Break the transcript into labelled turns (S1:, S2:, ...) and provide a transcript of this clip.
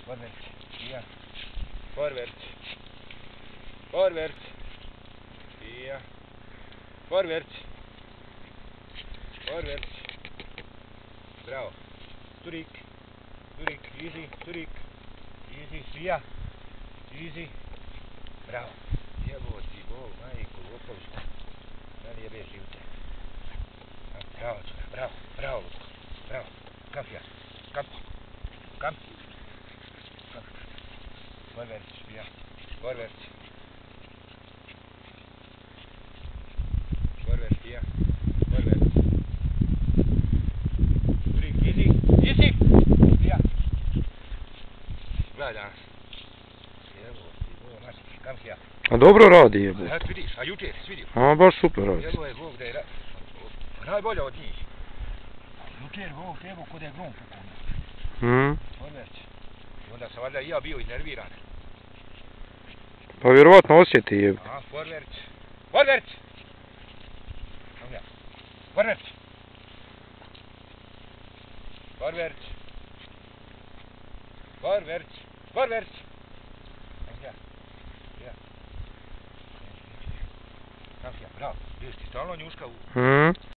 S1: Vorwärts. Hier. Vorwärts. Vorwärts. Hier. Vorwärts. Vorwärts. Bravo. Zurück. Zurück. Easy. Zurück. Easy. Hier. Easy. Bravo. Jeboti, Bog, majku, Vukovsku. Da li je živte? Bravo, bravo, bravo, bravo. Kafja. Kamp. Kamp. Vorwärts, ja. Vorwärts. Vorwärts, ja. Vorwärts. Zurück, easy. Easy. Ja. Gledaj. Jeboti, Bog, maš. Kafja.
S2: A dobro radi jebote.
S1: Eto vidiš, a jučer si vidio?
S2: A baš super radi.
S1: Evo je Bog da je najbolja od njih. Jučer Bog evo kod je grom pukao. Vorwärts. I onda sam valjda i ja bio iznerviran.
S2: Pa vjerovatno osjeti jebote.
S1: Aha, vorwärts. Vorwärts! Vorwärts! Vorwärts! Vorwärts! Vorwärts! Bravo, vidiš ti stalno njuška u...